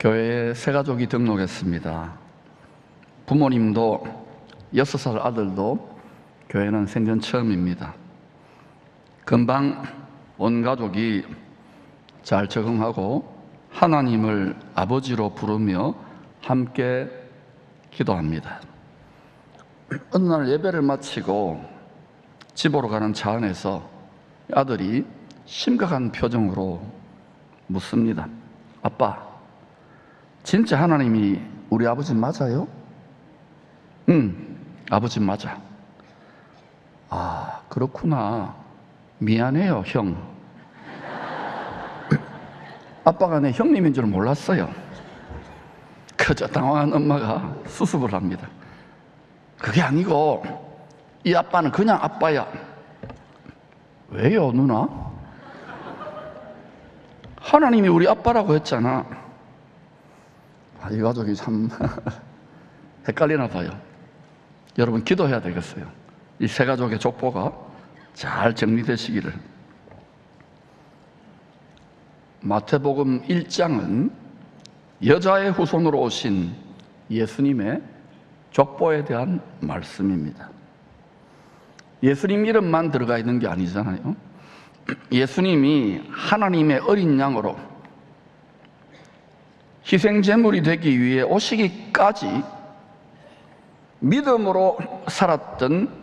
교회에 새 가족이 등록했습니다. 부모님도 6살 아들도 교회는 생전 처음입니다. 금방 온 가족이 잘 적응하고 하나님을 아버지로 부르며 함께 기도합니다. 어느 날 예배를 마치고 집으로 가는 차 안에서 아들이 심각한 표정으로 묻습니다. 아빠, 진짜 하나님이 우리 아버지 맞아요? 응, 아버지 맞아. 아, 그렇구나. 미안해요, 형. 아빠가 내 형님인 줄 몰랐어요. 그저 당황한 엄마가 수습을 합니다. 그게 아니고 이 아빠는 그냥 아빠야. 왜요, 누나? 하나님이 우리 아빠라고 했잖아. 이 가족이 참 헷갈리나 봐요. 여러분 기도해야 되겠어요. 이 세 가족의 족보가 잘 정리되시기를. 마태복음 1장은 여자의 후손으로 오신 예수님의 족보에 대한 말씀입니다. 예수님 이름만 들어가 있는 게 아니잖아요. 예수님이 하나님의 어린 양으로 희생제물이 되기 위해 오시기까지 믿음으로 살았던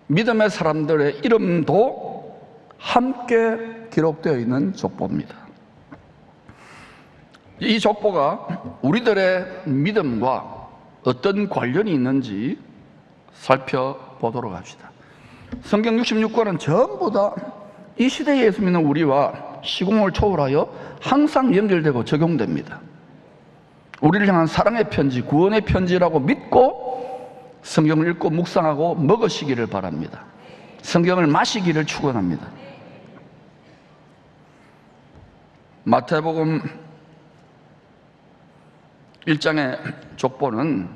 믿음의 사람들의 이름도 함께 기록되어 있는 족보입니다. 이 족보가 우리들의 믿음과 어떤 관련이 있는지 살펴보도록 합시다. 성경 66권은 전부 다 이 시대에 예수 믿는 우리와 시공을 초월하여 항상 연결되고 적용됩니다. 우리를 향한 사랑의 편지, 구원의 편지라고 믿고 성경을 읽고 묵상하고 먹으시기를 바랍니다. 성경을 마시기를 축원합니다. 마태복음 1장의 족보는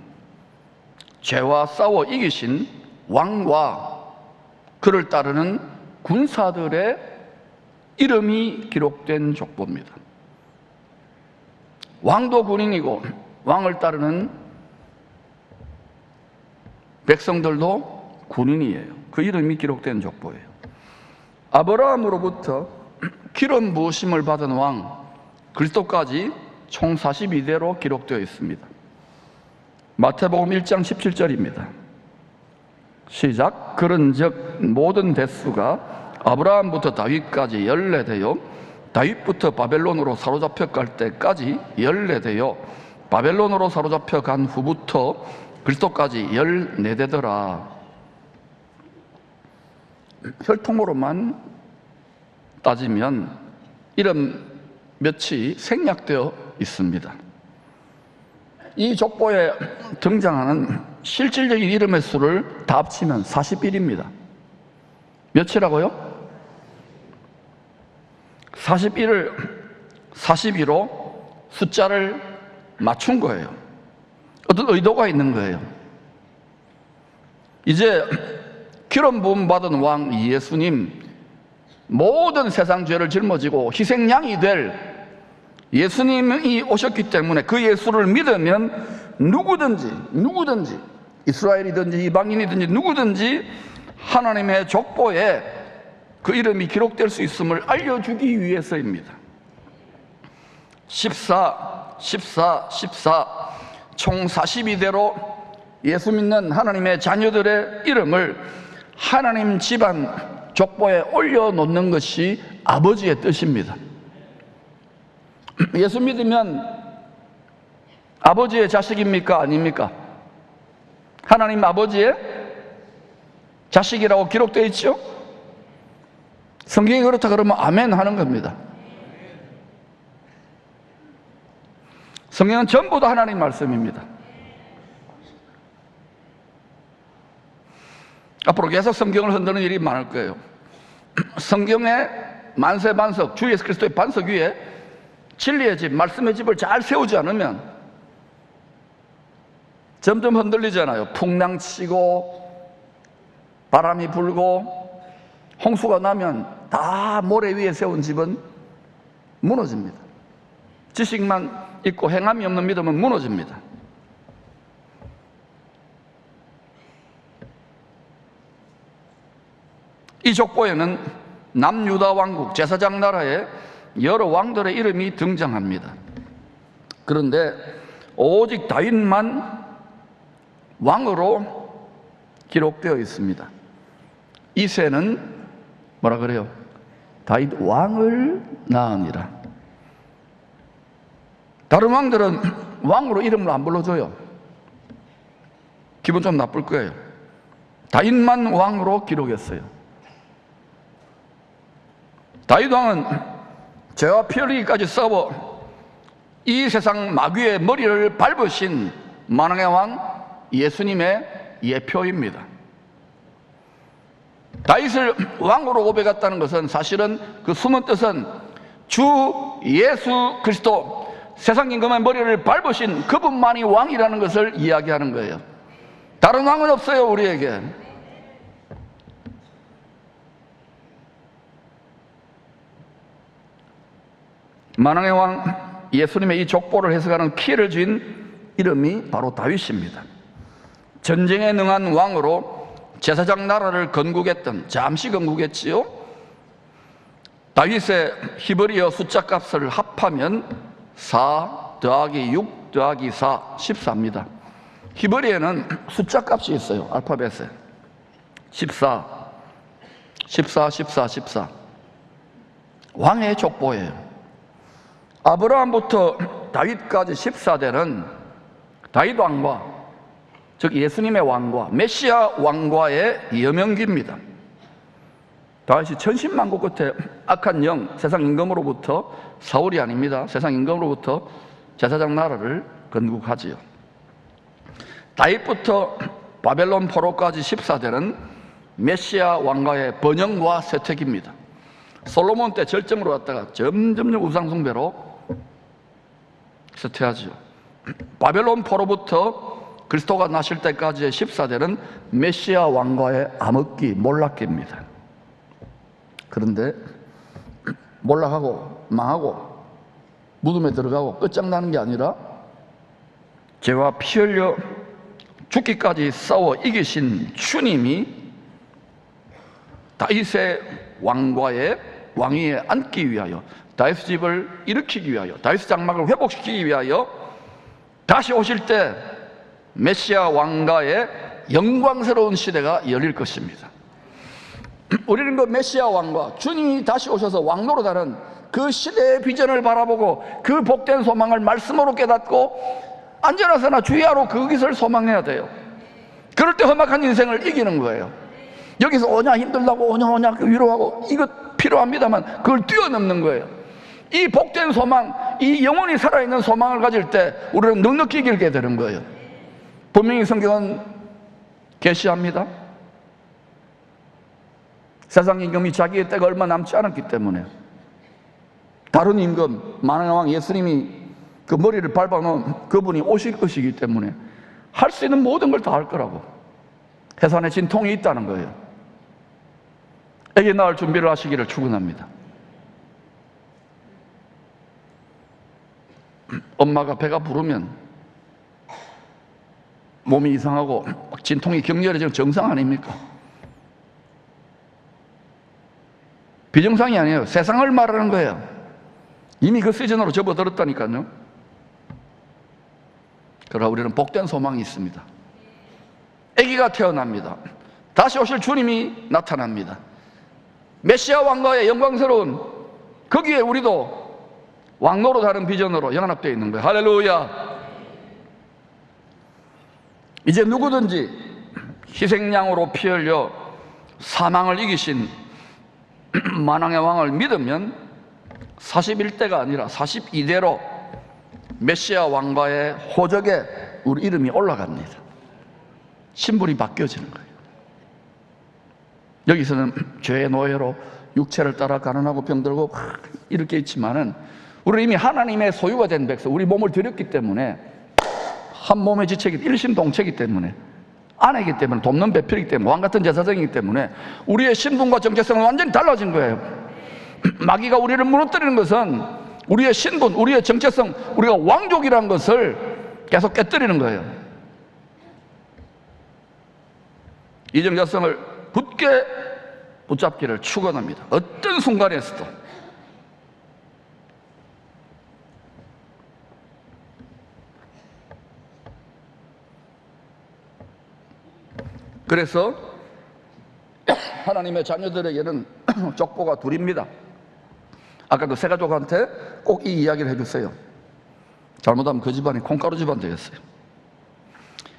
죄와 싸워 이기신 왕과 그를 따르는 군사들의 이름이 기록된 족보입니다. 왕도 군인이고 왕을 따르는 백성들도 군인이에요. 그 이름이 기록된 족보예요. 아브라함으로부터 기름 부으심을 받은 왕 그리스도까지 총 42대로 기록되어 있습니다. 마태복음 1장 17절입니다. 시작. 그런즉 모든 대수가 아브라함부터 다윗까지 14대요 다윗부터 바벨론으로 사로잡혀 갈 때까지 14대요 바벨론으로 사로잡혀 간 후부터 그리스도까지 14대더라. 혈통으로만 따지면 이름 몇이 생략되어 있습니다. 이 족보에 등장하는 실질적인 이름의 수를 다 합치면 41입니다. 몇이라고요? 41을 42로 숫자를 맞춘 거예요. 어떤 의도가 있는 거예요. 이제 기름 부음 받은 왕 예수님, 모든 세상 죄를 짊어지고 희생양이 될 예수님이 오셨기 때문에 그 예수를 믿으면 누구든지 이스라엘이든지 이방인이든지 누구든지 하나님의 족보에 그 이름이 기록될 수 있음을 알려주기 위해서입니다. 14 총 42대로 예수 믿는 하나님의 자녀들의 이름을 하나님 집안 족보에 올려놓는 것이 아버지의 뜻입니다. 예수 믿으면 아버지의 자식입니까? 아닙니까? 하나님 아버지의 자식이라고 기록되어 있죠? 성경이 그렇다 그러면 아멘 하는 겁니다. 성경은 전부 다 하나님 말씀입니다. 앞으로 계속 성경을 흔드는 일이 많을 거예요. 성경의 만세반석, 주 예수 그리스도의 반석 위에 진리의 집, 말씀의 집을 잘 세우지 않으면 점점 흔들리잖아요. 풍랑치고 바람이 불고 홍수가 나면 다 모래 위에 세운 집은 무너집니다. 지식만 있고 행함이 없는 믿음은 무너집니다. 이 족보에는 남유다 왕국 제사장 나라에 여러 왕들의 이름이 등장합니다. 그런데 오직 다윗만 왕으로 기록되어 있습니다. 이새는 뭐라 그래요? 다윗 왕을 낳으니라. 다른 왕들은 왕으로 이름을 안 불러줘요. 기분 좀 나쁠 거예요. 다윗만 왕으로 기록했어요. 다윗 왕은 죄와 피 흘리기까지 싸워 이 세상 마귀의 머리를 밟으신 만왕의 왕 예수님의 예표입니다. 다윗을 왕으로 고백했다는 것은 사실은 그 숨은 뜻은 주 예수 그리스도 세상 임금의 머리를 밟으신 그분만이 왕이라는 것을 이야기하는 거예요. 다른 왕은 없어요, 우리에게. 만왕의 왕 예수님의 이 족보를 해석하는 키를 쥔 이름이 바로 다윗입니다. 전쟁에 능한 왕으로 제사장 나라를 건국했던, 잠시 건국했지요. 다윗의 히브리어 숫자 값을 합하면 4 더하기 6 더하기 4, 14입니다. 히브리어는 숫자 값이 있어요. 알파벳에 14, 14, 14, 14. 왕의 족보예요. 아브라함부터 다윗까지 14대는 다윗 왕과, 즉 예수님의 왕과 메시아 왕과의 여명기입니다. 다윗이 천신만고 끝에 악한 영, 세상 임금으로부터, 사울이 아닙니다, 세상 임금으로부터 제사장 나라를 건국하지요. 다윗부터 바벨론 포로까지 14대는 메시아 왕과의 번영과 쇠퇴기입니다. 솔로몬 때 절정으로 갔다가 점점 우상숭배로 쇠퇴하지요. 바벨론 포로부터 그리스도가 나실 때까지의 14대는 메시아 왕과의 암흑기, 몰락기입니다. 그런데 몰락하고 망하고 무덤에 들어가고 끝장나는 게 아니라 죄와 피 흘려 죽기까지 싸워 이기신 주님이 다윗의 왕과의 왕위에 앉기 위하여, 다윗 집을 일으키기 위하여, 다윗 장막을 회복시키기 위하여 다시 오실 때 메시아 왕가의 영광스러운 시대가 열릴 것입니다. 우리는 그 메시아 왕과 주님이 다시 오셔서 왕노릇하는 그 시대의 비전을 바라보고 그 복된 소망을 말씀으로 깨닫고 안전하서나 주야로 그 것을 소망해야 돼요. 그럴 때 험악한 인생을 이기는 거예요. 여기서 오냐 힘들다고 오냐 위로하고 이것 필요합니다만 그걸 뛰어넘는 거예요. 이 복된 소망, 이 영원히 살아있는 소망을 가질 때 우리는 넉넉히 길게 되는 거예요. 분명히 성경은 계시합니다. 세상 임금이 자기의 때가 얼마 남지 않았기 때문에, 다른 임금 만왕의 왕 예수님이 그 머리를 밟아놓은 그분이 오실 것이기 때문에 할 수 있는 모든 걸 다 할 거라고, 해산의 진통이 있다는 거예요. 애기 낳을 준비를 하시기를 축원합니다. 엄마가 배가 부르면 몸이 이상하고 진통이 격렬해지는 정상 아닙니까? 비정상이 아니에요. 세상을 말하는 거예요. 이미 그 시즌으로 접어들었다니까요. 그러나 우리는 복된 소망이 있습니다. 아기가 태어납니다. 다시 오실 주님이 나타납니다. 메시아 왕과의 영광스러운 거기에 우리도 왕노릇하는 비전으로 연합되어 있는 거예요. 할렐루야. 이제 누구든지 희생양으로 피 흘려 사망을 이기신 만왕의 왕을 믿으면 41대가 아니라 42대로 메시아 왕과의 호적에 우리 이름이 올라갑니다. 신분이 바뀌어지는 거예요. 여기서는 죄의 노예로 육체를 따라 가난하고 병들고 이렇게 있지만은 우리 이미 하나님의 소유가 된 백성, 우리 몸을 드렸기 때문에, 한 몸의 지체이기, 일심동체이기 때문에, 아내이기 때문에, 돕는 배필이기 때문에, 왕같은 제사장이기 때문에 우리의 신분과 정체성은 완전히 달라진 거예요. 마귀가 우리를 무너뜨리는 것은 우리의 신분, 우리의 정체성, 우리가 왕족이라는 것을 계속 깨뜨리는 거예요. 이 정체성을 굳게 붙잡기를 축원합니다. 어떤 순간에서도. 그래서 하나님의 자녀들에게는 족보가 둘입니다. 아까 그 세 가족한테 꼭 이 이야기를 해주세요. 잘못하면 그 집안이 콩가루 집안 되겠어요.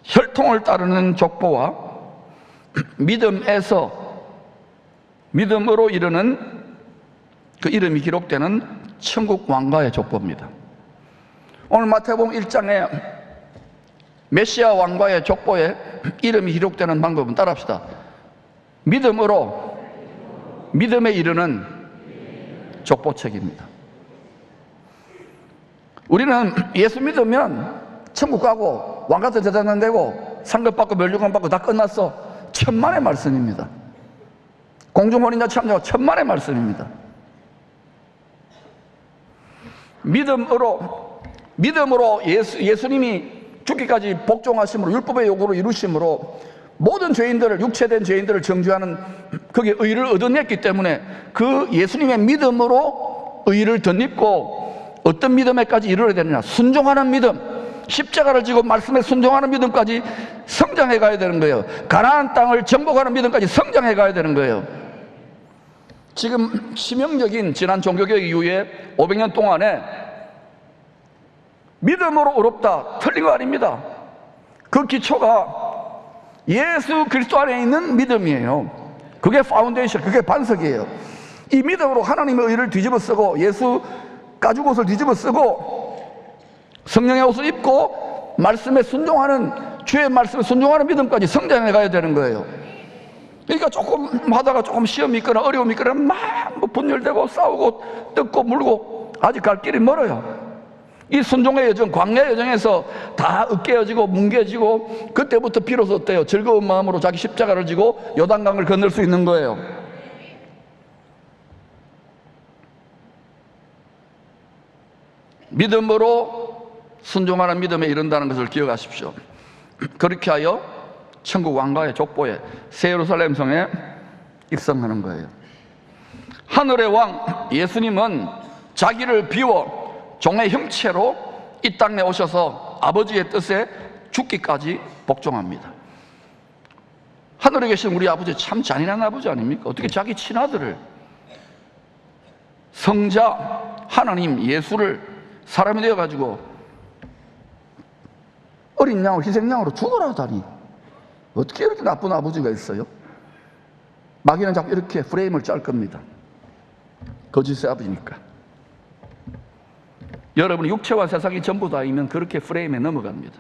혈통을 따르는 족보와 믿음으로 이르는 그 이름이 기록되는 천국 왕가의 족보입니다. 오늘 마태복음 1장에 메시아 왕가의 족보에 이름이 기록되는 방법은 따라합시다. 믿음에 이르는 족보책입니다. 우리는 예수 믿으면 천국 가고 왕같은 제자는 되고 상급 받고 멸류관 받고 다 끝났어. 천만의 말씀입니다. 공중혼인자 참여 천만의 말씀입니다. 믿음으로 예수님이 죽기까지 복종하심으로 율법의 요구를 이루심으로 모든 죄인들을, 육체된 죄인들을 정죄하는 거기에 의를 얻어냈기 때문에 그 예수님의 믿음으로 의를 덧입고 어떤 믿음에까지 이르러야 되느냐, 순종하는 믿음, 십자가를 지고 말씀에 순종하는 믿음까지 성장해 가야 되는 거예요. 가나안 땅을 정복하는 믿음까지 성장해 가야 되는 거예요. 지금 치명적인 지난 종교개혁 이후에 500년 동안에 믿음으로 어렵다, 틀린 거 아닙니다. 그 기초가 예수 그리스도 안에 있는 믿음이에요. 그게 파운데이션, 그게 반석이에요. 이 믿음으로 하나님의 의를 뒤집어 쓰고 예수 가죽 옷을 뒤집어 쓰고 성령의 옷을 입고 말씀에 순종하는, 주의 말씀에 순종하는 믿음까지 성장해 가야 되는 거예요. 그러니까 조금 하다가 조금 시험이 있거나 어려움이 있거나 막 분열되고 싸우고 뜯고 물고 아직 갈 길이 멀어요. 이 순종의 여정, 광야의 여정에서 다 으깨어지고 뭉개지고 그때부터 비로소 어때요? 즐거운 마음으로 자기 십자가를 지고 요단강을 건널 수 있는 거예요. 믿음으로 순종하는 믿음에 이른다는 것을 기억하십시오. 그렇게 하여 천국 왕가의 족보에 새 예루살렘 성에 입성하는 거예요. 하늘의 왕 예수님은 자기를 비워 종의 형체로 이 땅에 오셔서 아버지의 뜻에 죽기까지 복종합니다. 하늘에 계신 우리 아버지 참 잔인한 아버지 아닙니까? 어떻게 자기 친아들을, 성자 하나님 예수를 사람이 되어가지고 어린 양을 희생양으로 죽으라 하다니, 어떻게 이렇게 나쁜 아버지가 있어요? 마귀는 자꾸 이렇게 프레임을 짤 겁니다. 거짓의 아버지니까. 여러분이 육체와 세상이 전부 다이면 그렇게 프레임에 넘어갑니다.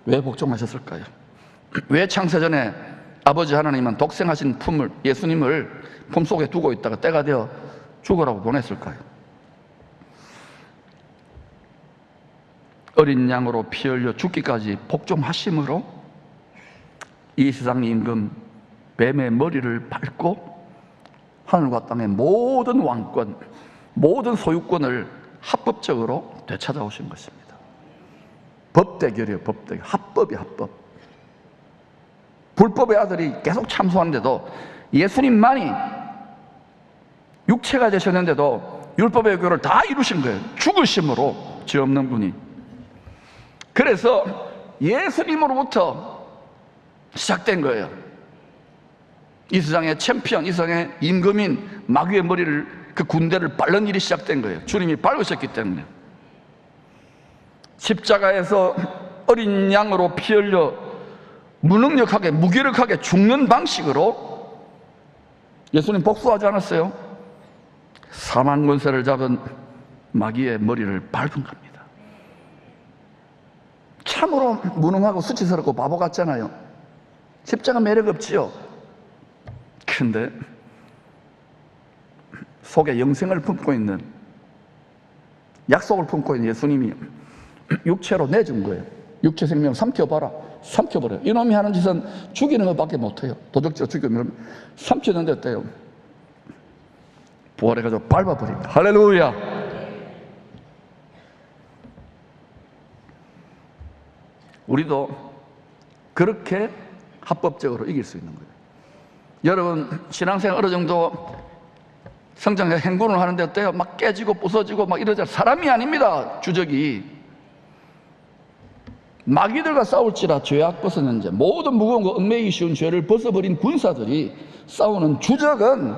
왜 복종하셨을까요? 왜 창세전에 아버지 하나님은 독생하신 품을, 예수님을 품속에 두고 있다가 때가 되어 죽으라고 보냈을까요? 어린 양으로 피 흘려 죽기까지 복종하심으로 이 세상 임금 뱀의 머리를 밟고 하늘과 땅의 모든 왕권, 모든 소유권을 합법적으로 되찾아오신 것입니다. 법대결이에요. 법대결. 합법이 합법. 불법의 아들이 계속 참소하는데도 예수님만이 육체가 되셨는데도 율법의 교를 다 이루신 거예요. 죽으심으로, 죄 없는 분이. 그래서 예수님으로부터 시작된 거예요. 이 세상의 챔피언, 이 세상의 임금인 마귀의 머리를, 그 군대를 밟는 일이 시작된 거예요. 주님이 밟으셨기 때문에. 십자가에서 어린 양으로 피 흘려 무능력하게, 무기력하게 죽는 방식으로 예수님 복수하지 않았어요. 사망 권세를 잡은 마귀의 머리를 밟은 겁니다. 참으로 무능하고 수치스럽고 바보 같잖아요. 십자가 매력 없지요. 근데 속에 영생을 품고 있는, 약속을 품고 있는 예수님이 육체로 내준 거예요. 육체 생명 삼켜봐라. 삼켜버려요. 이놈이 하는 짓은 죽이는 것밖에 못해요. 도적질로 죽이면 삼키는데 어때요? 부활해가지고 밟아버립니다. 할렐루야. 우리도 그렇게 합법적으로 이길 수 있는 거예요. 여러분 신앙생활 어느 정도 성장해 행군을 하는데 어때요? 막 깨지고 부서지고 막 이러잖아요. 사람이 아닙니다. 주적이. 마귀들과 싸울지라 죄악 벗어난 자, 모든 무거운 거 얽매이기 쉬운 죄를 벗어버린 군사들이 싸우는 주적은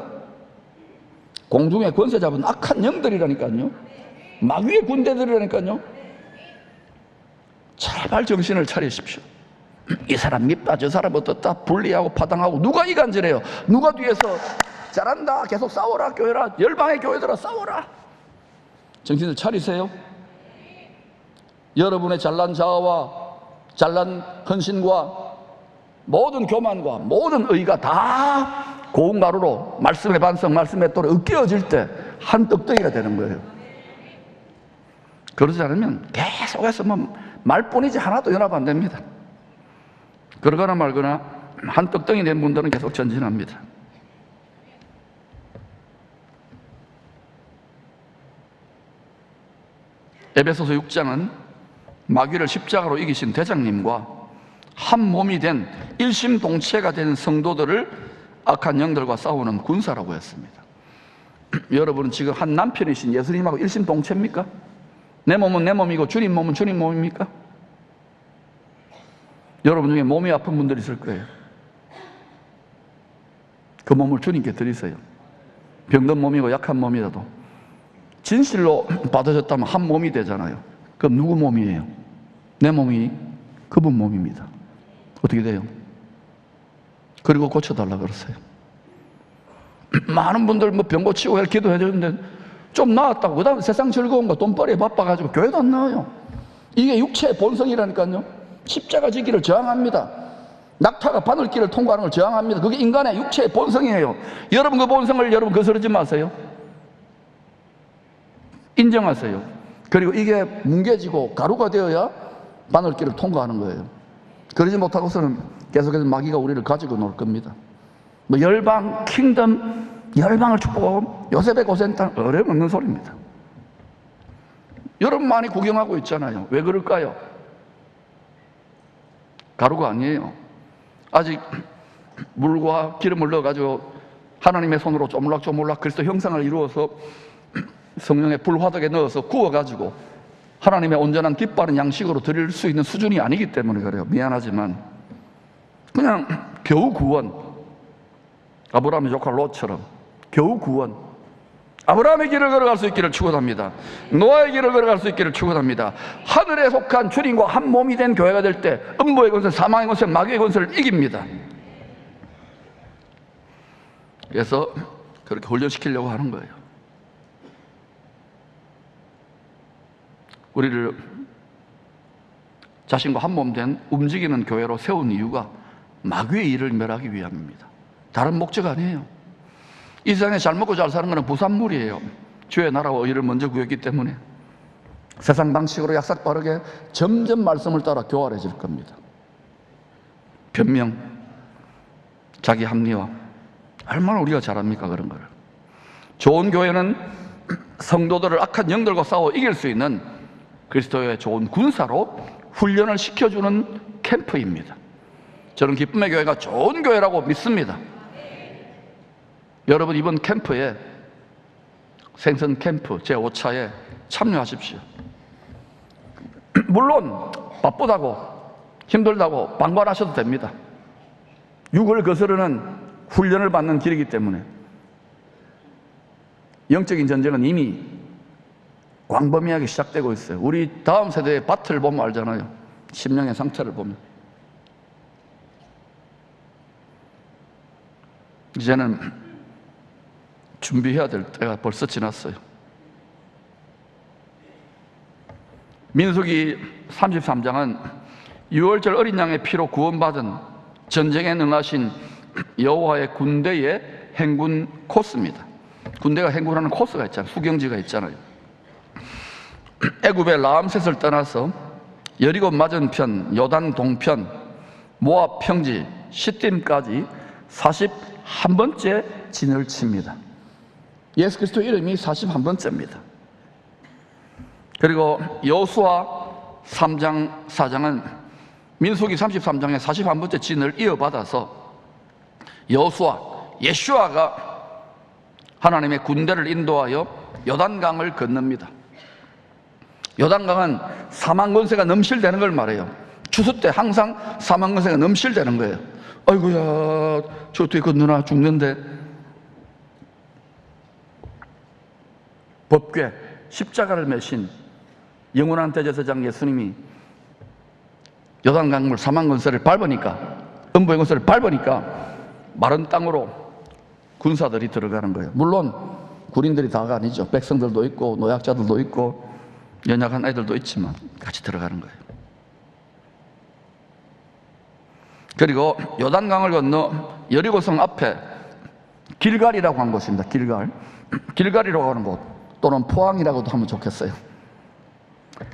공중의 권세 잡은 악한 영들이라니까요. 마귀의 군대들이라니까요. 제발 정신을 차리십시오. 이 사람 밉다 저 사람 어떻다 분리하고 파당하고 누가 이간질해요? 누가 뒤에서 잘한다 계속 싸워라 교회라 열방의 교회들아 싸워라. 정신을 차리세요. 여러분의 잘난 자아와 잘난 헌신과 모든 교만과 모든 의가 다 고운 가루로 말씀의 반석 말씀의 돌에 으깨어질 때 한 떡덩이가 되는 거예요. 그러지 않으면 계속해서 말뿐이지 하나도 연합 안 됩니다. 그러거나 말거나 한 떡덩이 된 분들은 계속 전진합니다. 에베소서 6장은 마귀를 십자가로 이기신 대장님과 한 몸이 된 일심동체가 된 성도들을 악한 영들과 싸우는 군사라고 했습니다. 여러분은 지금 한 남편이신 예수님하고 일심동체입니까? 내 몸은 내 몸이고 주님 몸은 주님 몸입니까? 여러분 중에 몸이 아픈 분들이 있을 거예요. 그 몸을 주님께 드리세요. 병든 몸이고 약한 몸이라도 진실로 받으셨다면 한 몸이 되잖아요. 그럼 누구 몸이에요? 내 몸이 그분 몸입니다. 어떻게 돼요? 그리고 고쳐달라 그러세요. 많은 분들 병 고치고 기도해 주는데 좀 나았다고 그 다음에 세상 즐거운 거 돈벌이에 바빠가지고 교회도 안 나와요. 이게 육체의 본성이라니까요. 십자가 지기를 저항합니다. 낙타가 바늘길을 통과하는 걸 저항합니다. 그게 인간의 육체의 본성이에요. 여러분 그 본성을 여러분 거스르지 마세요. 인정하세요. 그리고 이게 뭉개지고 가루가 되어야 바늘길을 통과하는 거예요. 그러지 못하고서는 계속해서 마귀가 우리를 가지고 놀 겁니다. 뭐 열방, 킹덤, 열방을 축복하고 요셉의 고센 땅 어림없는 소리입니다. 여러분 많이 구경하고 있잖아요. 왜 그럴까요? 가루가 아니에요. 아직 물과 기름을 넣어가지고 하나님의 손으로 조물락조물락 그리스도 형상을 이루어서 성령의 불화덕에 넣어서 구워가지고 하나님의 온전한 기뻐하는 양식으로 드릴 수 있는 수준이 아니기 때문에 그래요. 미안하지만 그냥 겨우 구원, 아브라함의 조카 롯처럼 겨우 구원, 아브라함의 길을 걸어갈 수 있기를 축원합니다. 노아의 길을 걸어갈 수 있기를 축원합니다. 하늘에 속한 주님과 한 몸이 된 교회가 될 때 음부의 권세, 사망의 권세, 마귀의 권세를 이깁니다. 그래서 그렇게 훈련시키려고 하는 거예요. 우리를 자신과 한 몸 된 움직이는 교회로 세운 이유가 마귀의 일을 멸하기 위함입니다. 다른 목적 아니에요. 이 세상에 잘 먹고 잘 사는 것은 부산물이에요. 주의 나라와 의를 먼저 구했기 때문에 세상 방식으로 약삭 빠르게 점점 말씀을 따라 교활해질 겁니다. 변명, 자기 합리화, 얼마나 우리가 잘합니까 그런 거를. 좋은 교회는 성도들을 악한 영들과 싸워 이길 수 있는 그리스도의 좋은 군사로 훈련을 시켜주는 캠프입니다. 저는 기쁨의 교회가 좋은 교회라고 믿습니다. 여러분 이번 캠프에 생선 캠프 제5차에 참여하십시오. 물론 바쁘다고 힘들다고 방관하셔도 됩니다. 육을 거스르는 훈련을 받는 길이기 때문에 영적인 전쟁은 이미 광범위하게 시작되고 있어요. 우리 다음 세대의 밭을 보면 알잖아요. 심령의 상태를 보면. 이제는 준비해야 될 때가 벌써 지났어요. 민수기 33장은 6월절 어린 양의 피로 구원받은 전쟁에 능하신 여호와의 군대의 행군 코스입니다. 군대가 행군하는 코스가 있잖아요. 수경지가 있잖아요. 애굽의 라암셋을 떠나서 여리고 맞은편, 요단 동편, 모압 평지 시딤까지 41번째 진을 칩니다. 예수 그리스도 이름이 41번째입니다. 그리고 여호수아 3장 4장은 민수기 33장에 41번째 진을 이어받아서 여호수아 예슈아가 하나님의 군대를 인도하여 요단강을 건넙니다. 요단강은 사망 권세가 넘실대는 걸 말해요. 추수 때 항상 사망 권세가 넘실대는 거예요. 아이고야, 저 어떻게 건너나 죽는데. 법궤 십자가를 메신 영원한 대제사장 예수님이 요단강물 사망 권세를 밟으니까, 음부의 권세를 밟으니까 마른 땅으로 군사들이 들어가는 거예요. 물론 군인들이 다가 아니죠. 백성들도 있고 노약자들도 있고 연약한 애들도 있지만 같이 들어가는 거예요. 그리고 요단강을 건너 여리고성 앞에 길갈이라고 한 곳입니다. 길갈이라고 하는 곳, 또는 포항이라고도 하면 좋겠어요.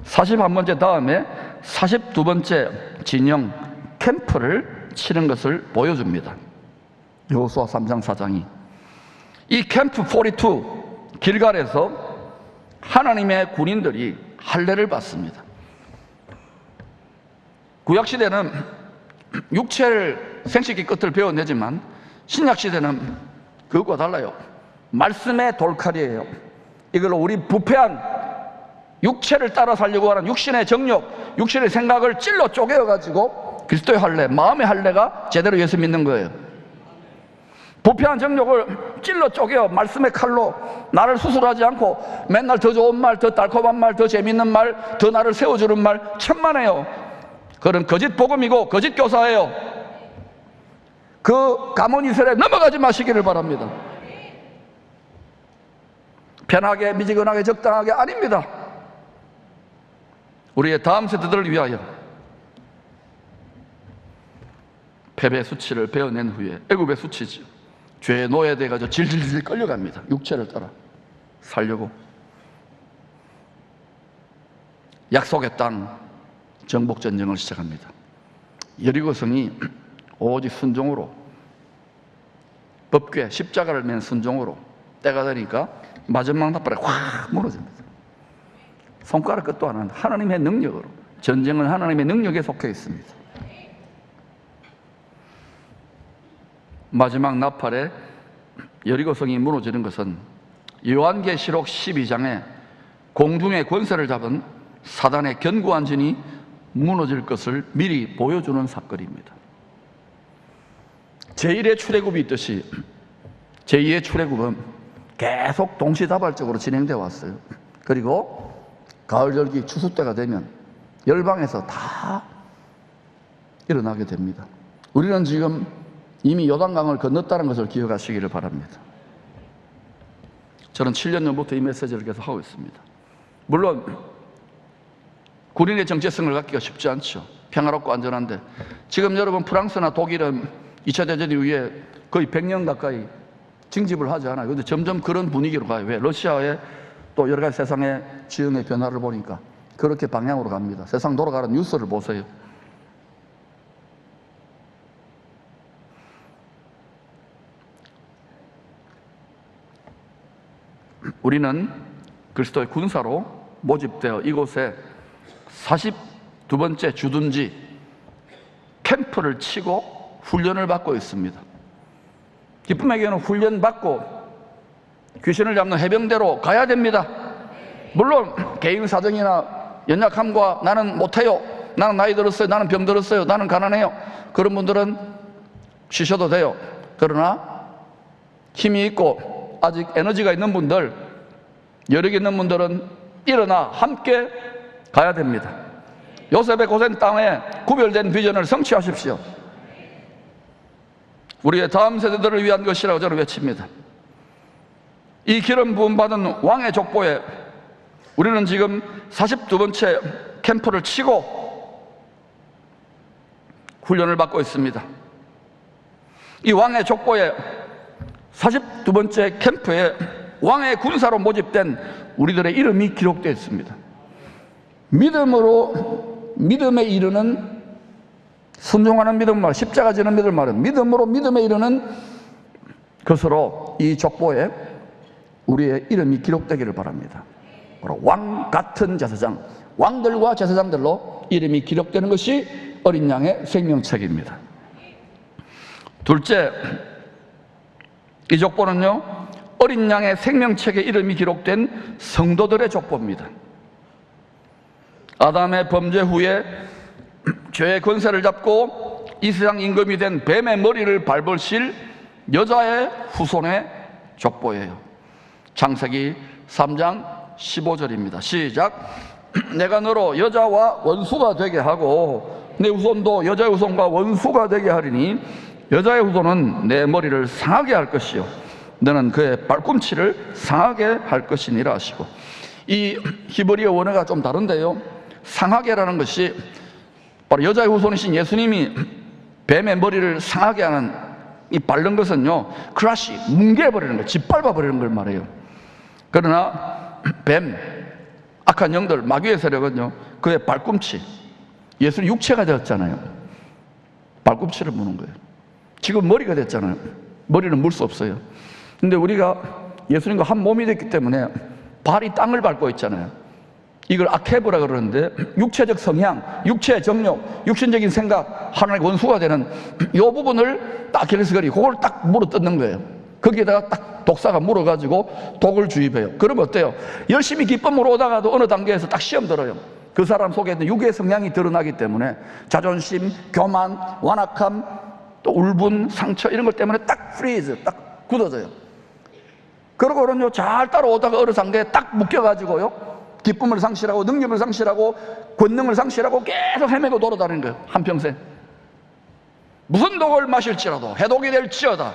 41번째 다음에 42번째 진영 캠프를 치는 것을 보여줍니다. 여호수아 3장 4장이 이 캠프 42 길갈에서 하나님의 군인들이 할례를 받습니다. 구약시대는 육체를 생식기 끝을 베어내지만 신약시대는 그것과 달라요. 말씀의 돌칼이에요. 이걸로 우리 부패한 육체를 따라 살려고 하는 육신의 정욕, 육신의 생각을 찔러 쪼개어가지고 그리스도의 할례, 마음의 할례가 제대로 예수 믿는 거예요. 부패한 정욕을 찔러 쪼개어 말씀의 칼로 나를 수술하지 않고 맨날 더 좋은 말, 더 달콤한 말, 더 재밌는 말, 더 나를 세워주는 말 천만에요. 그건 거짓 복음이고 거짓 교사예요. 그 가문이설에 넘어가지 마시기를 바랍니다. 편하게, 미지근하게, 적당하게 아닙니다. 우리의 다음 세대들을 위하여 패배 수치를 베어낸 후에, 애굽의 수치죠, 죄에 노예돼가지고 질질질 끌려갑니다. 육체를 따라 살려고. 약속의 땅 정복전쟁을 시작합니다. 여리고성이 오직 순종으로, 법궤 십자가를 맨 순종으로 때가 되니까 마지막 나팔에 확 무너집니다. 손가락 끝도 안 한다. 하나님의 능력으로. 전쟁은 하나님의 능력에 속해 있습니다. 마지막 나팔에 여리고성이 무너지는 것은 요한계시록 12장에 공중의 권세를 잡은 사단의 견고한 진이 무너질 것을 미리 보여주는 사건입니다. 제1의 출애굽이 있듯이 제2의 출애굽은 계속 동시다발적으로 진행되어 왔어요. 그리고 가을 절기 추수 때가 되면 열방에서 다 일어나게 됩니다. 우리는 지금 이미 요단강을 건넜다는 것을 기억하시기를 바랍니다. 저는 7년 전부터 이 메시지를 계속 하고 있습니다. 물론 군인의 정체성을 갖기가 쉽지 않죠. 평화롭고 안전한데, 지금 여러분 프랑스나 독일은 2차 대전 이후에 거의 100년 가까이 징집을 하지 않아요. 그런데 점점 그런 분위기로 가요. 왜? 러시아의 또 여러 가지 세상의 지형의 변화를 보니까 그렇게 방향으로 갑니다. 세상 돌아가는 뉴스를 보세요. 우리는 그리스도의 군사로 모집되어 이곳에 42번째 주둔지 캠프를 치고 훈련을 받고 있습니다. 기쁨의 교회는 훈련받고 귀신을 잡는 해병대로 가야 됩니다. 물론 개인 사정이나 연약함과 나는 못해요, 나는 나이 들었어요, 나는 병 들었어요, 나는 가난해요, 그런 분들은 쉬셔도 돼요. 그러나 힘이 있고 아직 에너지가 있는 분들, 여력이 있는 분들은 일어나 함께 가야 됩니다. 요셉의 고센 땅에 구별된 비전을 성취하십시오. 우리의 다음 세대들을 위한 것이라고 저는 외칩니다. 이 기름 부음 받은 왕의 족보에 우리는 지금 42번째 캠프를 치고 훈련을 받고 있습니다. 이 왕의 족보에 42번째 캠프에 왕의 군사로 모집된 우리들의 이름이 기록되어 있습니다. 믿음으로 믿음에 이르는 순종하는 믿음 말, 십자가 지는 믿음 말은 믿음으로 믿음에 이르는 것으로 이 족보에 우리의 이름이 기록되기를 바랍니다. 바로 왕 같은 제사장, 왕들과 제사장들로 이름이 기록되는 것이 어린 양의 생명책입니다. 둘째, 이 족보는요, 어린 양의 생명책에 이름이 기록된 성도들의 족보입니다. 아담의 범죄 후에 죄의 권세를 잡고 이 세상 임금이 된 뱀의 머리를 밟으실 여자의 후손의 족보예요. 창세기 3장 15절입니다. 시작. 내가 너로 여자와 원수가 되게 하고 내 후손도 여자의 후손과 원수가 되게 하리니 여자의 후손은 내 머리를 상하게 할 것이요 너는 그의 발꿈치를 상하게 할 것이니라 하시고, 이 히브리어 원어가 좀 다른데요, 상하게라는 것이 바로 여자의 후손이신 예수님이 뱀의 머리를 상하게 하는 이 밟는 것은요, 크라시, 뭉개버리는 거, 짓밟아버리는 걸 말해요. 그러나 뱀, 악한 영들, 마귀의 세력은요, 그의 발꿈치, 예수는 육체가 되었잖아요. 발꿈치를 무는 거예요. 지금 머리가 됐잖아요. 머리는 물 수 없어요. 근데 우리가 예수님과 한 몸이 됐기 때문에 발이 땅을 밟고 있잖아요. 이걸 아케브라 그러는데, 육체적 성향, 육체의 정욕, 육신적인 생각, 하나님의 원수가 되는 이 부분을 딱 아킬레스건이 그걸 딱 물어뜯는 거예요. 거기에다가 딱 독사가 물어가지고 독을 주입해요. 그러면 어때요? 열심히 기쁨으로 오다가도 어느 단계에서 딱 시험 들어요. 그 사람 속에 있는 육의 성향이 드러나기 때문에 자존심, 교만, 완악함, 또 울분, 상처 이런 것 때문에 딱 프리즈, 딱 굳어져요. 그러고는요, 잘 따라오다가 어느 단계에 딱 묶여가지고요, 기쁨을 상실하고 능력을 상실하고 권능을 상실하고 계속 헤매고 돌아다니는 거예요. 한평생. 무슨 독을 마실지라도 해독이 될지어다.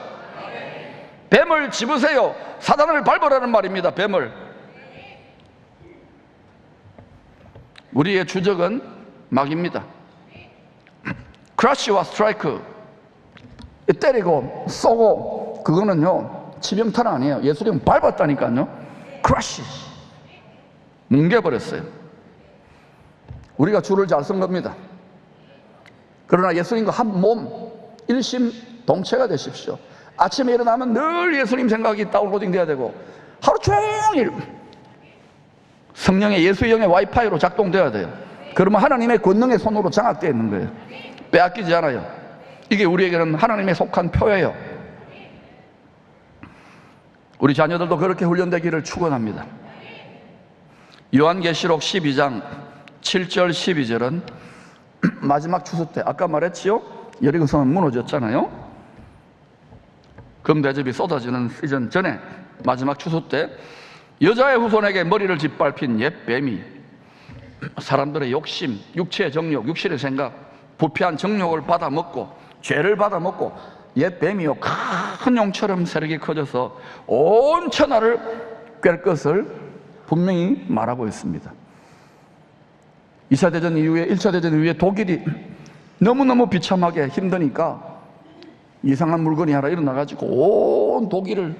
뱀을 집으세요. 사단을 밟으라는 말입니다. 뱀을. 우리의 주적은 마귀입니다. 크러쉬와 스트라이크, 때리고 쏘고, 그거는요 치명타는 아니에요. 예수님은 밟았다니까요. 크러쉬, 뭉개버렸어요. 우리가 줄을 잘 쓴 겁니다. 그러나 예수님과 한 몸, 일심동체가 되십시오. 아침에 일어나면 늘 예수님 생각이 다운로딩 돼야 되고, 하루 종일 성령의 예수의 영의 와이파이로 작동돼야 돼요. 그러면 하나님의 권능의 손으로 장악되어 있는 거예요. 빼앗기지 않아요. 이게 우리에게는 하나님의 속한 표예요. 우리 자녀들도 그렇게 훈련되기를 축원합니다. 요한계시록 12장 7절 12절은 마지막 추수 때, 아까 말했지요, 여리고성은 무너졌잖아요. 금대접이 쏟아지는 시즌 전에 마지막 추수 때 여자의 후손에게 머리를 짓밟힌 옛 뱀이 사람들의 욕심, 육체의 정욕, 육신의 생각, 부패한 정욕을 받아먹고 죄를 받아먹고 옛 뱀이요, 큰 용처럼 세력이 커져서 온 천하를 꿰 것을 분명히 말하고 있습니다. 2차 대전 이후에, 1차 대전 이후에 독일이 너무너무 비참하게 힘드니까 이상한 물건이 하나 일어나가지고 온 독일을,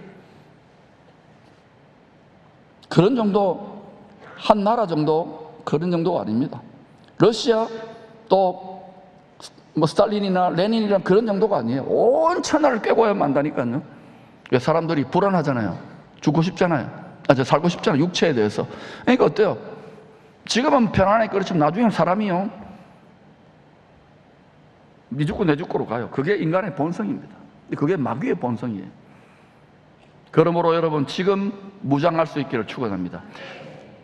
그런 정도, 한 나라 정도, 그런 정도가 아닙니다. 러시아, 또 뭐 스탈린이나 레닌이나 그런 정도가 아니에요. 온 천하를 꿰고야 만다니까요. 사람들이 불안하잖아요. 죽고 싶잖아요. 살고 싶잖아요. 육체에 대해서. 그러니까 어때요? 지금은 편안하게, 그렇지만 나중에는 사람이요, 니 죽고 내 죽고로 가요. 그게 인간의 본성입니다. 그게 마귀의 본성이에요. 그러므로 여러분, 지금 무장할 수 있기를 축원합니다.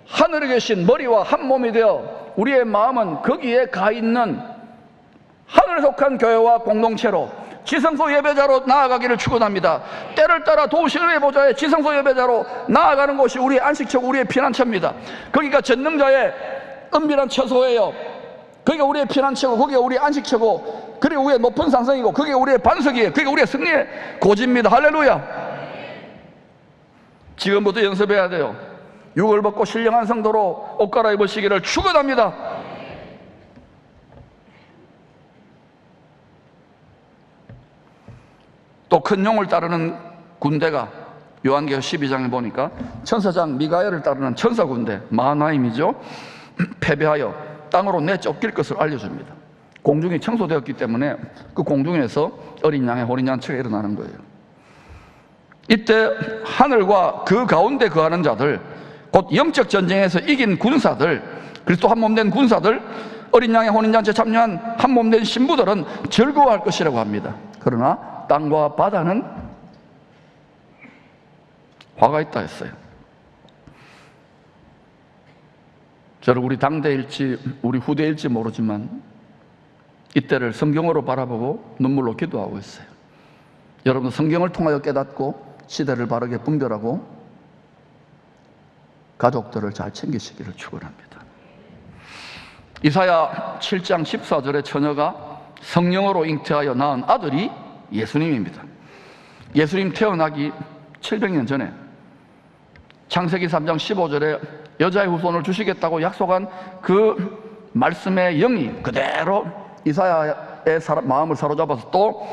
하늘에 계신 머리와 한 몸이 되어 우리의 마음은 거기에 가 있는 하늘에 속한 교회와 공동체로 지성소 예배자로 나아가기를 축원합니다. 때를 따라 도우시는 보좌의 지성소 예배자로 나아가는 곳이 우리의 안식처고 우리의 피난처입니다. 거기가 전능자의 은밀한 처소예요. 거기가 우리의 피난처고 거기가 우리의 안식처고, 그리고 우리의 높은 산성이고 그게 우리의 반석이에요. 그게 우리의 승리의 고지입니다. 할렐루야. 지금부터 연습해야 돼요. 육을 벗고 신령한 성도로 옷 갈아입으시기를 축원합니다. 또 큰 용을 따르는 군대가 요한계시록 12장에 보니까 천사장 미가엘을 따르는 천사 군대 마하나임이죠. 패배하여 땅으로 내쫓길 것을 알려줍니다. 공중이 청소되었기 때문에 그 공중에서 어린 양의 혼인잔치가 일어나는 거예요. 이때 하늘과 그 가운데 거하는 자들, 곧 영적 전쟁에서 이긴 군사들, 그리스도 한 몸 된 군사들, 어린 양의 혼인잔치에 참여한 한 몸 된 신부들은 즐거워할 것이라고 합니다. 그러나 땅과 바다는 화가 있다 했어요. 저는 우리 당대일지 우리 후대일지 모르지만 이때를 성경으로 바라보고 눈물로 기도하고 있어요. 여러분, 성경을 통하여 깨닫고 시대를 바르게 분별하고 가족들을 잘 챙기시기를 축원합니다. 이사야 7장 14절에 처녀가 성령으로 잉태하여 낳은 아들이 예수님입니다. 예수님 태어나기 700년 전에 창세기 3장 15절에 여자의 후손을 주시겠다고 약속한 그 말씀의 영이 그대로 이사야의 마음을 사로잡아서 또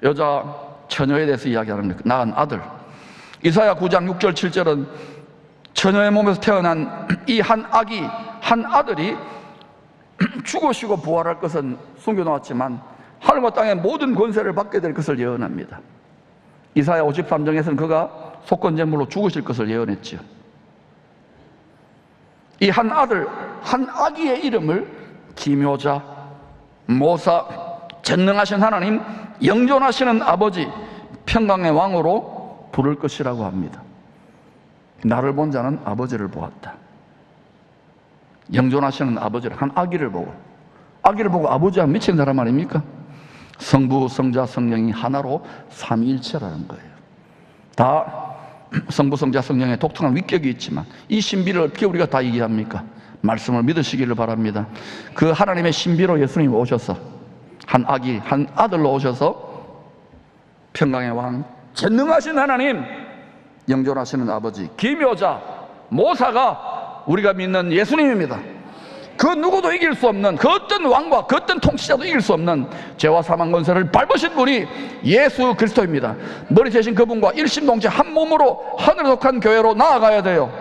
여자 처녀에 대해서 이야기하는 겁니다. 낳은 아들. 이사야 9장 6절 7절은 처녀의 몸에서 태어난 이 한 아기, 한 아들이 죽으시고 부활할 것은 숨겨놓았지만 하늘과 땅의 모든 권세를 받게 될 것을 예언합니다. 이사야 53장에서는 그가 속건제물로 죽으실 것을 예언했지요. 이 한 아들, 한 아기의 이름을 기묘자, 모사, 전능하신 하나님, 영존하시는 아버지, 평강의 왕으로 부를 것이라고 합니다. 나를 본 자는 아버지를 보았다. 영존하시는 아버지를, 한 아기를 보고, 아기를 보고 아버지와 미친 사람 아닙니까? 성부, 성자, 성령이 하나로 삼위일체라는 거예요. 다 성부, 성자, 성령의 독특한 위격이 있지만 이 신비를 어떻게 우리가 다 이해합니까? 말씀을 믿으시기를 바랍니다. 그 하나님의 신비로 예수님이 오셔서 한 아기, 한 아들로 오셔서 평강의 왕, 전능하신 하나님, 영존하시는 아버지, 기묘자, 모사가 우리가 믿는 예수님입니다. 그 누구도 이길 수 없는, 그 어떤 왕과 그 어떤 통치자도 이길 수 없는 죄와 사망 권세를 밟으신 분이 예수 그리스도입니다. 머리 대신 그분과 일심동체 한 몸으로 하늘에 속한 교회로 나아가야 돼요.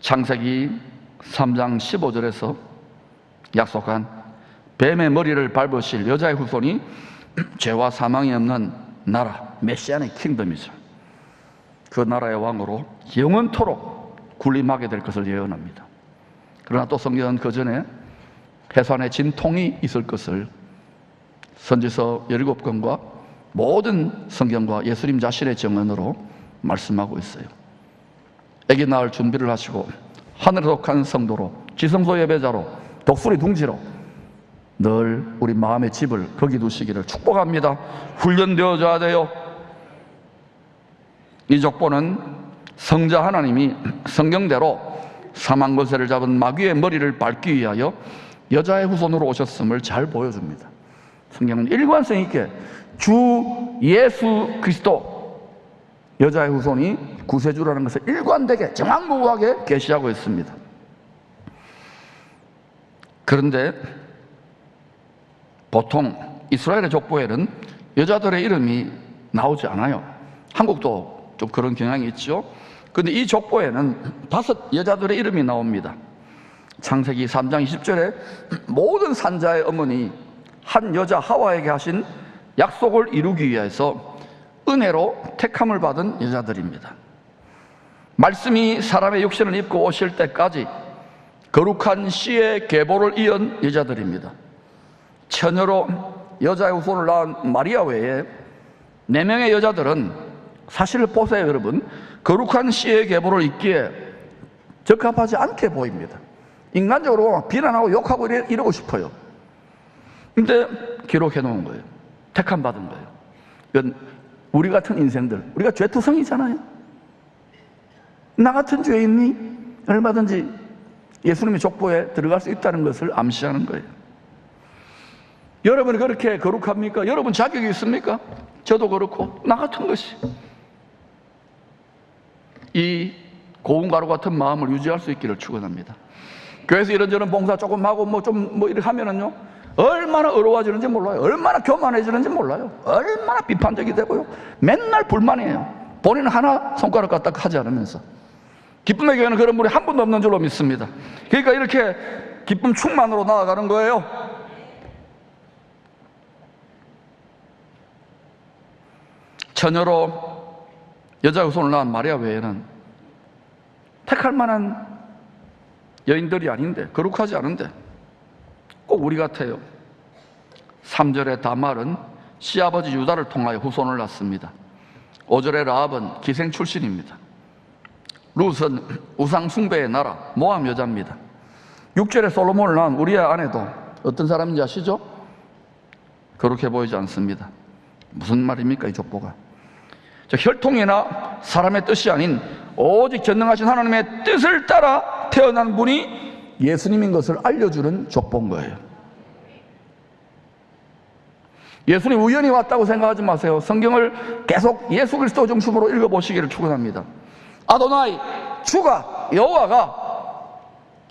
창세기 3장 15절에서 약속한 뱀의 머리를 밟으실 여자의 후손이 죄와 사망이 없는 나라, 메시아의 킹덤이죠. 그 나라의 왕으로 영원토록 군림하게 될 것을 예언합니다. 그러나 또 성경은 그 전에 해산의 진통이 있을 것을 선지서 17권과 모든 성경과 예수님 자신의 증언으로 말씀하고 있어요. 아기 낳을 준비를 하시고 하늘에 속한 성도로, 지성소 예배자로, 독수리 둥지로 늘 우리 마음의 집을 거기 두시기를 축복합니다. 훈련되어져야 돼요. 이 족보는 성자 하나님이 성경대로 사망 권세를 잡은 마귀의 머리를 밟기 위하여 여자의 후손으로 오셨음을 잘 보여줍니다. 성경은 일관성 있게 주 예수 그리스도, 여자의 후손이 구세주라는 것을 일관되게 정확무구하게 계시하고 있습니다. 그런데 보통 이스라엘의 족보에는 여자들의 이름이 나오지 않아요. 한국도 좀 그런 경향이 있죠. 그런데 이 족보에는 5 여자들의 이름이 나옵니다. 창세기 3장 20절에 모든 산자의 어머니 한 여자 하와에게 하신 약속을 이루기 위해서 은혜로 택함을 받은 여자들입니다. 말씀이 사람의 육신을 입고 오실 때까지 거룩한 씨의 계보를 이은 여자들입니다. 처녀로 여자의 후손을 낳은 마리아 외에 4명의 여자들은 사실 보세요, 여러분. 거룩한 씨의 계보를 잇기에 적합하지 않게 보입니다. 인간적으로 비난하고 욕하고 이러고 싶어요. 근데 기록해 놓은 거예요. 택함 받은 거예요. 이건 우리 같은 인생들, 우리가 죄투성이잖아요. 나 같은 죄인이 얼마든지 예수님의 족보에 들어갈 수 있다는 것을 암시하는 거예요. 여러분이 그렇게 거룩합니까? 여러분 자격이 있습니까? 저도 그렇고 나 같은 것이. 이 고운 가루 같은 마음을 유지할 수 있기를 축원합니다. 교회에서 이런저런 봉사 조금 하고 이렇게 하면은요, 얼마나 어려워지는지 몰라요. 얼마나 교만해지는지 몰라요. 얼마나 비판적이 되고요. 맨날 불만이에요. 본인은 하나 손가락 까딱 하지 않으면서. 기쁨의 교회는 그런 분이 한 분도 없는 줄로 믿습니다. 그러니까 이렇게 기쁨 충만으로 나아가는 거예요. 처녀로 여자 후손을 낳은 마리아 외에는 택할 만한 여인들이 아닌데, 거룩하지 않은데 꼭 우리 같아요. 3절의 다말은 시아버지 유다를 통하여 후손을 낳습니다. 5절의 라합은 기생 출신입니다. 룻은 우상 숭배의 나라 모함 여자입니다. 6절의 솔로몬을 낳은 우리의 아내도 어떤 사람인지 아시죠? 그렇게 보이지 않습니다. 무슨 말입니까, 이 족보가? 혈통이나 사람의 뜻이 아닌 오직 전능하신 하나님의 뜻을 따라 태어난 분이 예수님인 것을 알려주는 족보인 거예요. 예수님 우연히 왔다고 생각하지 마세요. 성경을 계속 예수 그리스도 중심으로 읽어보시기를 축원합니다. 아도나이, 주가, 여호와가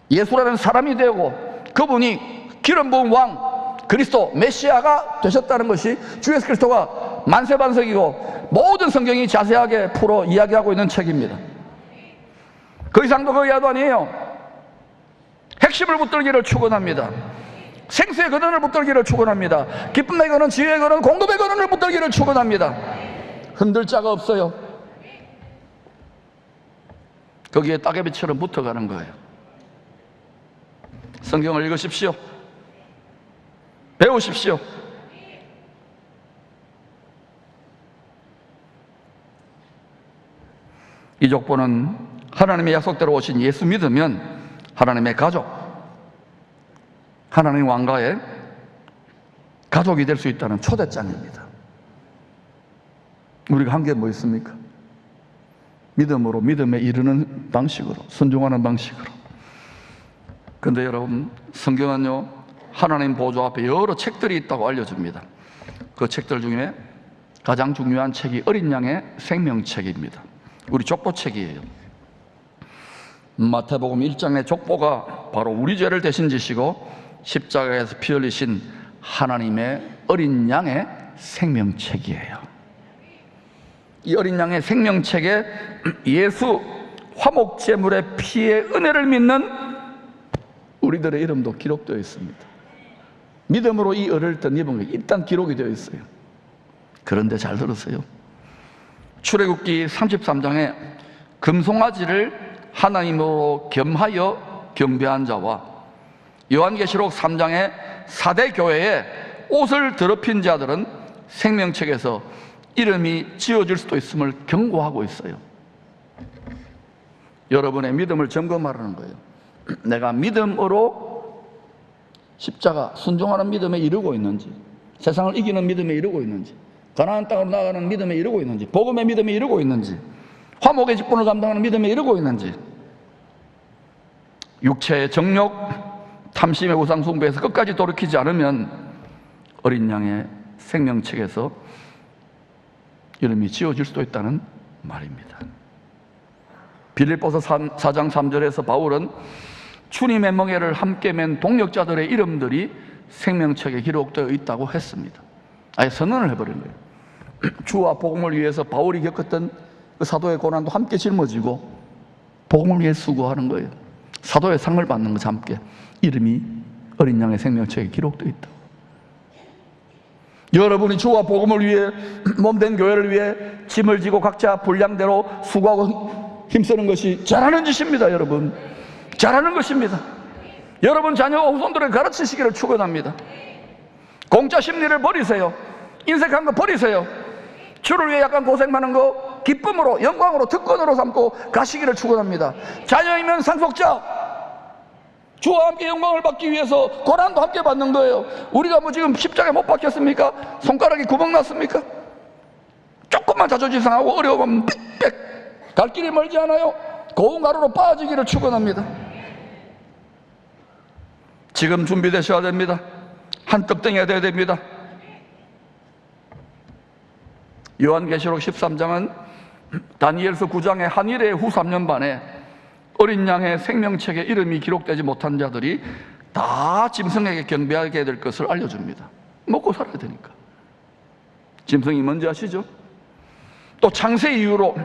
예수라는 사람이 되고 그분이 기름 부은 왕 그리스도 메시아가 되셨다는 것이 주 예수 그리스도가 만세반석이고 모든 성경이 자세하게 풀어 이야기하고 있는 책입니다. 그 이상도 그 이하도 아니에요. 핵심을 붙들기를 축원합니다. 생수의 근원을 붙들기를 축원합니다. 기쁨의 근원, 지혜의 근원, 공급의 근원을 붙들기를 축원합니다. 흔들 자가 없어요. 거기에 따개비처럼 붙어가는 거예요. 성경을 읽으십시오. 배우십시오. 이 족보는 하나님의 약속대로 오신 예수 믿으면 하나님의 가족, 하나님 왕가의 가족이 될 수 있다는 초대장입니다. 우리가 한 게 뭐 있습니까? 믿음으로, 믿음에 이르는 방식으로, 순종하는 방식으로. 그런데 여러분, 성경은요, 하나님 보좌 앞에 여러 책들이 있다고 알려줍니다. 그 책들 중에 가장 중요한 책이 어린 양의 생명책입니다. 우리 족보책이에요. 마태복음 1장의 족보가 바로 우리 죄를 대신 지시고 십자가에서 피 흘리신 하나님의 어린 양의 생명책이에요. 이 어린 양의 생명책에 예수 화목제물의 피의 은혜를 믿는 우리들의 이름도 기록되어 있습니다. 믿음으로 이 은혜를 덧입은 게 일단 기록이 되어 있어요. 그런데 잘 들으세요. 출애굽기 33장에 금송아지를 하나님으로 겸하여 경배한 자와 요한계시록 3장의 4대 교회에 옷을 더럽힌 자들은 생명책에서 이름이 지어질 수도 있음을 경고하고 있어요. 여러분의 믿음을 점검하라는 거예요. 내가 믿음으로 십자가 순종하는 믿음에 이르고 있는지, 세상을 이기는 믿음에 이르고 있는지, 가나안 땅으로 나가는 믿음에 이르고 있는지, 복음의 믿음에 이르고 있는지, 화목의 직분을 감당하는 믿음에 이르고 있는지, 육체의 정욕, 탐심의 우상 숭배에서 끝까지 돌이키지 않으면 어린 양의 생명책에서 이름이 지어질 수도 있다는 말입니다. 빌립보서 4장 3절에서 바울은 주님의 멍에를 함께 맨 동역자들의 이름들이 생명책에 기록되어 있다고 했습니다. 아예 선언을 해버린 거예요. 주와 복음을 위해서 바울이 겪었던 그 사도의 고난도 함께 짊어지고 복음을 위해 수고하는 거예요. 사도의 상을 받는 것과 함께 이름이 어린 양의 생명책에 기록되어 있다. 여러분이 주와 복음을 위해 몸된 교회를 위해 짐을 지고 각자 분량대로 수고하고 힘쓰는 것이 잘하는 짓입니다. 여러분, 잘하는 것입니다. 여러분 자녀와 후손들을 가르치시기를 축원합니다. 공짜 심리를 버리세요. 인색한 거 버리세요. 주를 위해 약간 고생하는 거 기쁨으로, 영광으로, 특권으로 삼고 가시기를 축원합니다. 자녀이면 상속자, 주와 함께 영광을 받기 위해서 고난도 함께 받는 거예요. 우리가 뭐 지금 십자가에 못 박혔습니까? 손가락이 구멍 났습니까? 조금만 자존심 상하고 어려우면 빽빽 갈 길이 멀지 않아요? 고운 가루로 빠지기를 축원합니다. 지금 준비되셔야 됩니다. 한떡덩이가 되어야 됩니다. 요한계시록 13장은 다니엘서 9장의 한일의 후 3년 반에 어린 양의 생명책에 이름이 기록되지 못한 자들이 다 짐승에게 경배하게 될 것을 알려줍니다. 먹고 살아야 되니까. 짐승이 뭔지 아시죠? 또 창세 이후로,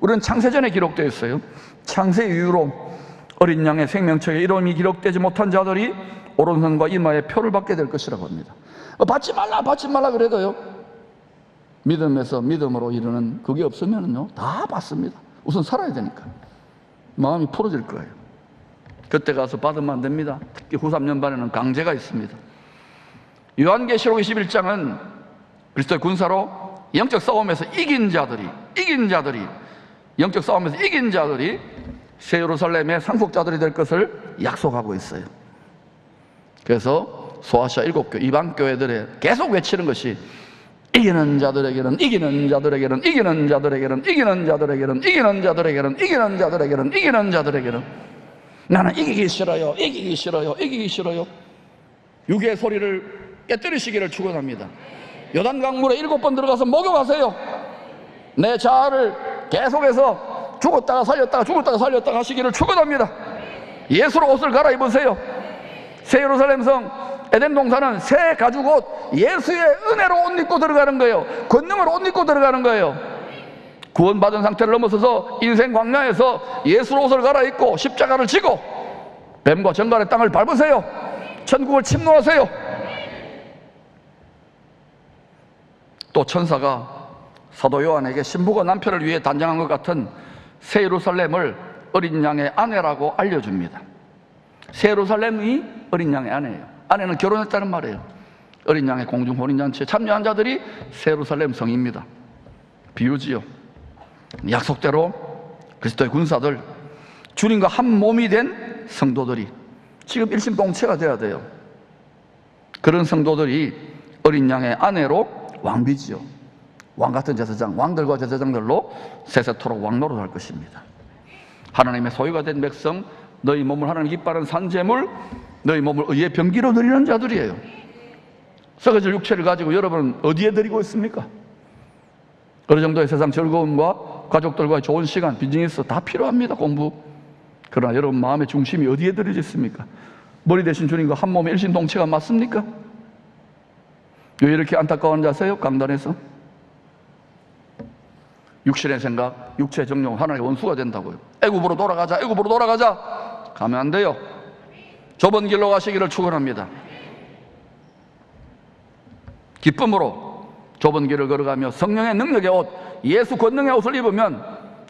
우리는 창세전에 기록되어 있어요. 창세 이후로 어린 양의 생명책에 이름이 기록되지 못한 자들이 오른손과 이마에 표를 받게 될 것이라고 합니다. 받지 말라 그래도요, 믿음에서 믿음으로 이르는 그게 없으면요 다 받습니다. 우선 살아야 되니까 마음이 풀어질 거예요. 그때 가서 받으면 안 됩니다. 특히 후 3년반에는 강제가 있습니다. 요한계시록 21장은 그리스도의 군사로 영적 싸움에서 이긴 자들이 영적 싸움에서 이긴 자들이 새 예루살렘의 상속자들이 될 것을 약속하고 있어요. 그래서 소아시아 7교 이방 교회들에 계속 외치는 것이 이기는 자들에게는 이기는 자들에게는 이기는 자들에게는 이기는 자들에게는 이기는 자들에게는 이기는 자들에게는 이기는 자들에게는 나는 이기기 싫어요, 이기기 싫어요, 이기기 싫어요. 육의 소리를 깨뜨리시기를 축원합니다. 요단강물에 7번 들어가서 목욕하세요. 내 자아를 계속해서 죽었다가 살렸다가 하시기를 축원합니다. 예수로 옷을 갈아입으세요. 새 예루살렘 성 에덴 동산은 새 가죽 옷, 예수의 은혜로 옷 입고 들어가는 거예요. 권능으로 옷 입고 들어가는 거예요. 구원받은 상태를 넘어서서 인생 광야에서 예수로 옷을 갈아입고 십자가를 지고 뱀과 정갈의 땅을 밟으세요. 천국을 침노하세요. 또 천사가 사도 요한에게 신부가 남편을 위해 단장한 것 같은 새 예루살렘을 어린 양의 아내라고 알려줍니다. 새 예루살렘이 어린 양의 아내예요. 아내는 결혼했다는 말이에요. 어린 양의 공중 혼인잔치에 참여한 자들이 새 예루살렘 성입니다. 비유지요. 약속대로 그리스도의 군사들, 주님과 한 몸이 된 성도들이 지금 일심동체가 돼야 돼요. 그런 성도들이 어린 양의 아내로 왕비지요. 왕같은 제사장, 왕들과 제사장들로 세세토록 왕노릇 할 것입니다. 하나님의 소유가 된 백성, 너희 몸을 하나님 기뻐하는 산재물, 너희 몸을 의의 병기로 드리는 자들이에요. 썩어질 육체를 가지고 여러분은 어디에 드리고 있습니까? 어느 정도의 세상 즐거움과 가족들과의 좋은 시간, 비즈니스 다 필요합니다. 공부. 그러나 여러분 마음의 중심이 어디에 들여져 있습니까? 머리 대신 주님과 한 몸의 일심동체가 맞습니까? 왜 이렇게 안타까운 자세요? 강단에서 육신의 생각, 육체의 정욕 하나님의 원수가 된다고요. 애굽으로 돌아가자, 애굽으로 돌아가자. 가면 안 돼요. 좁은 길로 가시기를 축원합니다. 기쁨으로 좁은 길을 걸어가며 성령의 능력의 옷, 예수 권능의 옷을 입으면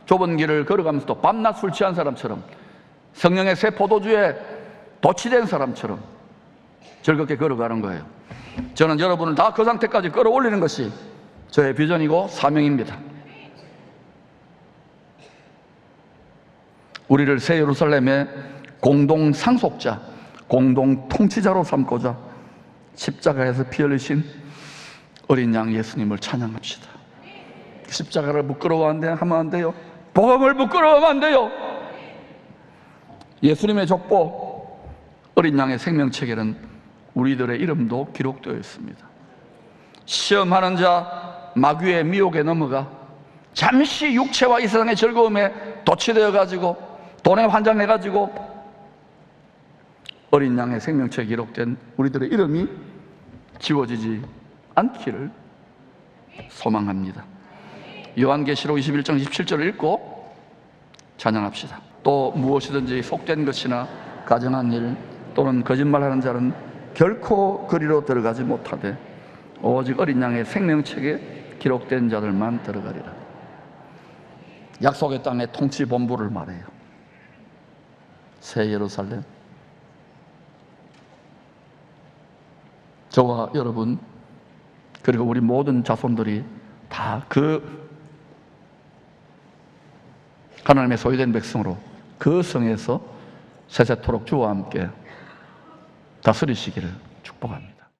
좁은 길을 걸어가면서도 밤낮 술 취한 사람처럼, 성령의 새 포도주에 도취된 사람처럼 즐겁게 걸어가는 거예요. 저는 여러분을 다 그 상태까지 끌어올리는 것이 저의 비전이고 사명입니다. 우리를 새 예루살렘의 공동 상속자, 공동 통치자로 삼고자 십자가에서 피 흘리신 어린 양 예수님을 찬양합시다. 십자가를 부끄러워하면 안 돼요. 복음을 부끄러워하면 안 돼요. 예수님의 족보 어린 양의 생명책에는 우리들의 이름도 기록되어 있습니다. 시험하는 자 마귀의 미혹에 넘어가 잠시 육체와 이 세상의 즐거움에 도취되어 가지고 돈에 환장해 가지고 어린 양의 생명책에 기록된 우리들의 이름이 지워지지 않기를 소망합니다. 요한계시록 21장 27절을 읽고 찬양합시다. 또 무엇이든지 속된 것이나 가정한 일 또는 거짓말하는 자는 결코 그리로 들어가지 못하되 오직 어린 양의 생명책에 기록된 자들만 들어가리라. 약속의 땅의 통치 본부를 말해요. 새 예루살렘. 저와 여러분 그리고 우리 모든 자손들이 다 그 하나님의 소유된 백성으로 그 성에서 세세토록 주와 함께 다스리시기를 축복합니다.